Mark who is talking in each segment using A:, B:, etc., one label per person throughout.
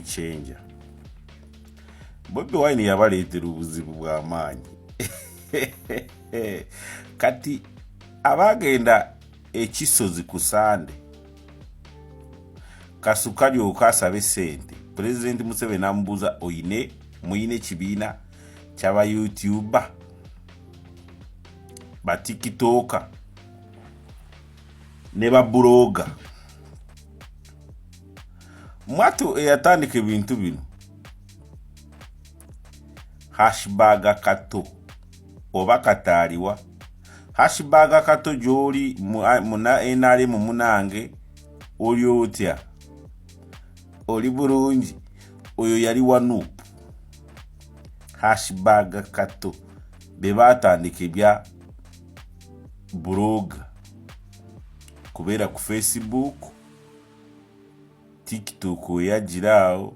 A: changer. Bobi Wine yabaleetera obuzibu bw'amaanyi. Kati abagenda ekisozi ku Sande Kasuka asabe sente. President Museveni amubuuza muyine kibiina ky'aba YouTuber ba TikToker ne ba blogger. Mwatu eyatandika ebintu bino #kato oba kataliwa #kato joli muna enale mu munange oli otya oli bulungi oyo yali wanu #kato bebatandika ebya blog kubeera ku Facebook TikTok oyagiraawo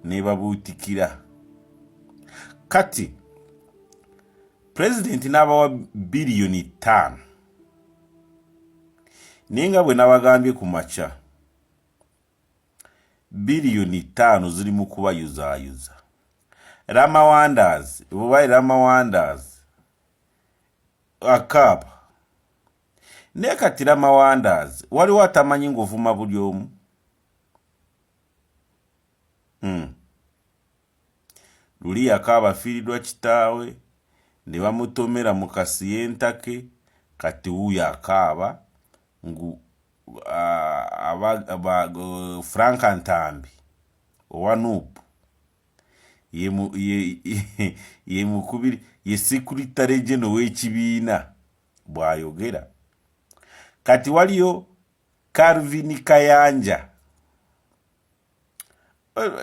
A: ne babuutikira. Kati President n'abawa billioni 5 ninga bwe nabagambye ku macha billioni 5 ziri mu kubayuzayuza. Rama Wonders bubaye Rama Wonders akaba ne kati Rama Wonders waliwo atamanyi ng'ovuma buli omu. Luli akaba firidwa kitaawe ne bamutomera mu kasiyentake kati uya akaba ngu Frank Ntambi owanupu ye mukubiri ye secretary general w'ekibiina bwayogera. Kati waliyo Calvin Kayanja.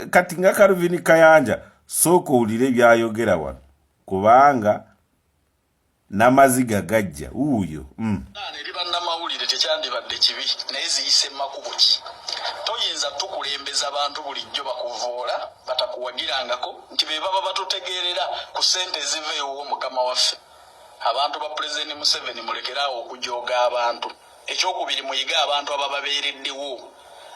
A: Kati nga Calvin Kayanja soko ulire byayogera wano kubanga namaziga gajja uyo
B: eri bannamawulire tekyandibadde kibi naye ziyise makubo ki toyinza tukulembeza abantu bulijjo bakuvoola batakuwagirangako nti be baba batutegeerera ku ssente eziveewo mukama waffe. Abantu ba President Museveni mulekeraawo okujooga abantu. Ekyokubiri muyiga abantu abababeereddewo.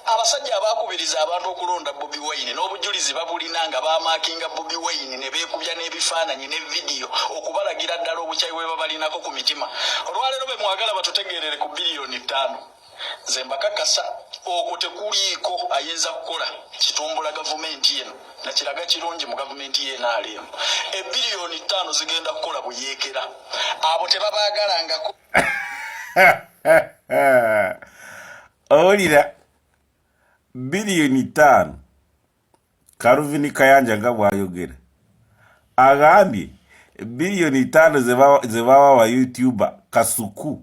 B: Abasajja abakubiriza abantu okulonda Bobi Wine n'obujulizi babulina nga bamaakinga Bobi Wine ne beekubya n'ebifaananyi ne video okubalagira ddala obukyayi bwe babalinako ku mitima. Olwaleero be mwagala batutegeerere ku billioni 5. Nze mbakakasa okwo tekuliiko ayinza kukola kitumbula gavumenti yeno na kiraga kirungi mu gavumenti yeno alimu. Billioni 5 zigenda kukola buyeekera. Abo tebabaagalangako.
A: Olira billioni 5 Calvin Kayanja nga bwayogera agambye billioni 5 zebawa wa YouTuber kasuku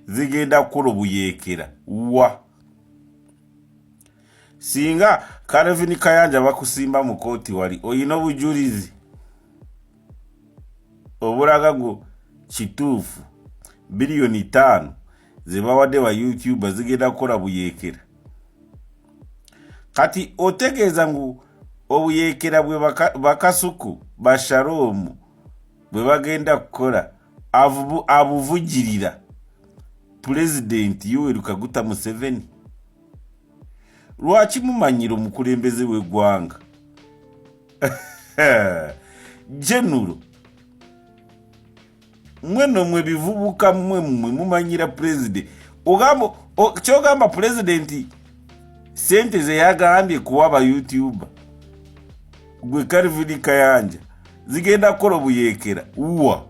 A: zigenda kukola obuyekera wa singa Calvin Kayanja bakusimba mu kooti wali oyina obujulizi obulaga ngo kituufu billioni 5 zebawadde wa YouTuber zigenda kukola buyekera. Kati otegeeza ngu obuyekera bwe bakasuku basharomu bwe bagenda kukola abuvugirira President Yoweri Kaguta Museveni. Lwaki mumanyira omukulembeze w'eggwanga General mweno mwe bivubuka mwe mumanyira President ogamba kyogamba President sente ze yagambye kuwaba YouTuber gwe Calvin Kayanja zigenda kukola obuyekera uwa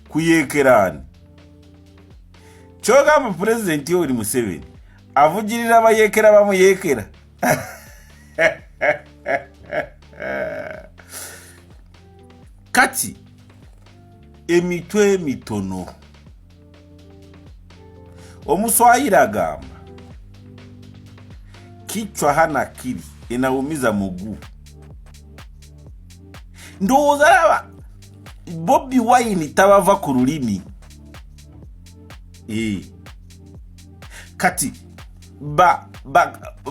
A: kuyekerani kyogamba President Yoweri Museveni avugirira abayekera bamuyekera. Kati emitwe mitono omuswayira agamba kichwa hana kiri inaumiza muguu. Ndowooza laba Bobi Wine tabava ku lulimi kati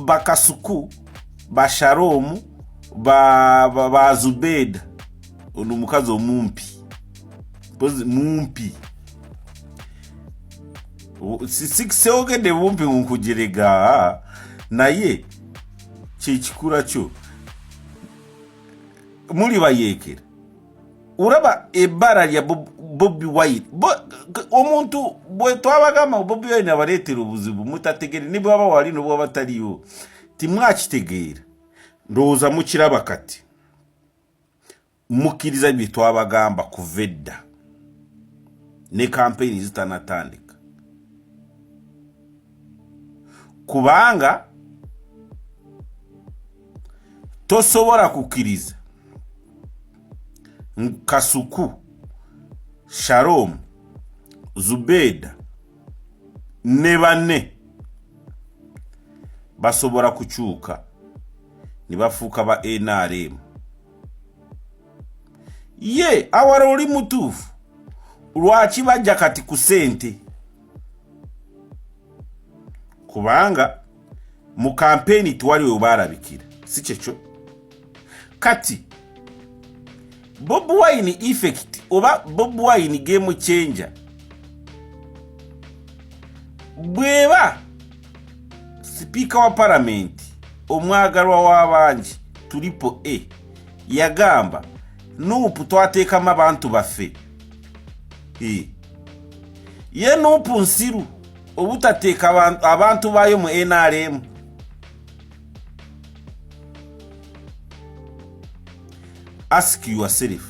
A: bakasuku basharomu ba Zubeda ono mukazi omumpi mumpi Sikiseogedde bumpi nkujerega naye kikikula kyo muli bayeekera uraba ebbara lya Bobi Wine omuntu bwe twabagamba Bobi Wine abaleetera obuzibu mutategere ne bwaba wali no bwaba taliyo timwakitegeera ndowooza mukiraba kati mukkiriza bye twabagamba kuva edda ne kampeyini zitanatandika kubanga tosobola kukkiriza Kasuku, Shalom, Zubeda ne banne basobola kukyuka ne bafuuka ba NRM. Ye awara oli mutuufu lwaki bajja kati ku Sente kubanga mu kampeni twali obalabikira si kyekyo kati Bobi Wine effect oba Bobi Wine game changer bweba speaker wa parliament omwagalwa w'abangi tulipo yagamba nupu twateekamu abantu baffe ye nupu nsiru obutateeka abantu bayo mu NRM. Ask yourself,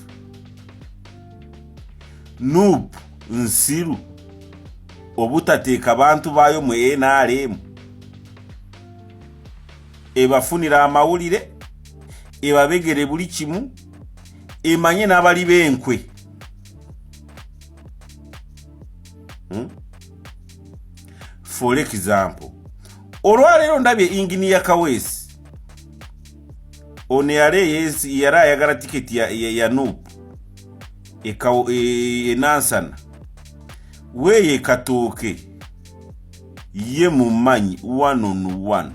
A: nupu nsiru obutateeka abantu bayo mu NRM ebafunira amawulire ebabegere buli kimu emanye n'abali b'enkwe. For example, olwaleero ndabye Engineer Kaweesi ono yara ayagala tiketi ya nupu enansana weye katooke ye mumanyi 1-on-1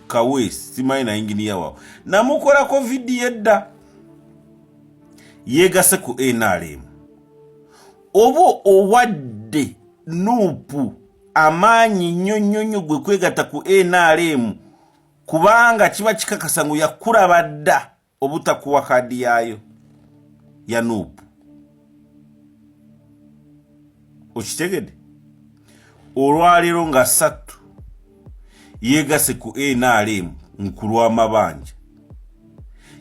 A: Kaweesi simanyi na Engineer wao namukolako video edda yegase ku NRM obo owadde nupu amaanyi nnyo gwe kwegatta ku NRM kubanga kiba kikakasa ngu yakulaba dda obutakuwa kadi yayo ya nupu. Okitegedde olwaleero nga 3 yegase ku NRM nkulwa amabanja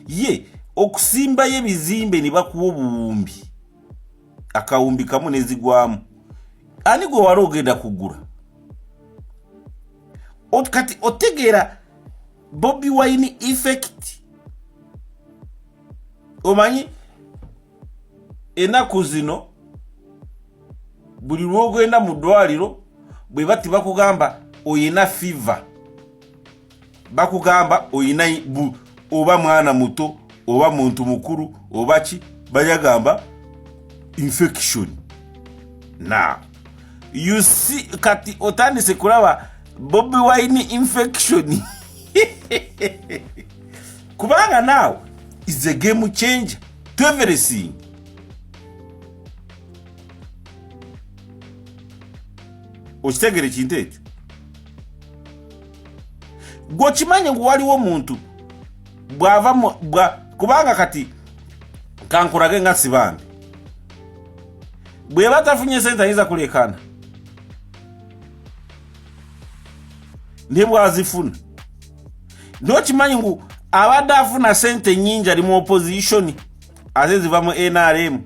A: ye okusimbayo ebizimbe ne bakuwa obuwumbi akawumbi kamu nezigwamu ani gwe wali ogenda kugula kati otegeera Bobi Wine effect omanyi enaku zino buli lwogenda mu ddwaliro bwe bati bakugamba oyina fever bakugamba oyina oba mwana muto oba muntu mukuru oba ki bayagamba infection. Now you see kati otandise kulaba Bobi Wine infection kubanga now is a game changer to everything. Okitegere kintu ekyo gwokimanyi ngu waliwo omuntu bwava kubanga kati kankurage nga sibambi bwe batafunye sente ayinza kulekana ne bwazifuna nokimanyi ngu abadde afuna sente nnyingi ali mu opposition ate ziva mu NRM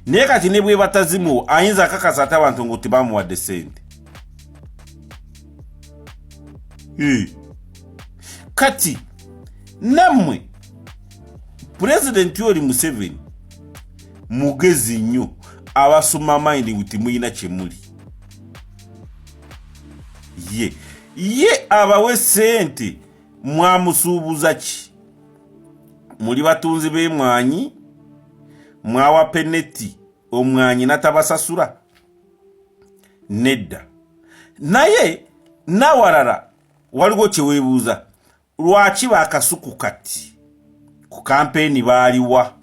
A: naye kati ne bwe batazimu ayinza akakasa ate abantu ngu tibamuwadde sente. Kati nammwe President Yoweri Museveni mugezi nnyo abasoma mind ngu timuyina kyemuli ye abawe sente mwamusuubuza ki muli batunzi b'emwanyi mwawa peneti omwanyi natabasasula nedda naye nawalala waliwo kyeweebuuza lwaki bakasuku kati ku kampeni baaliwa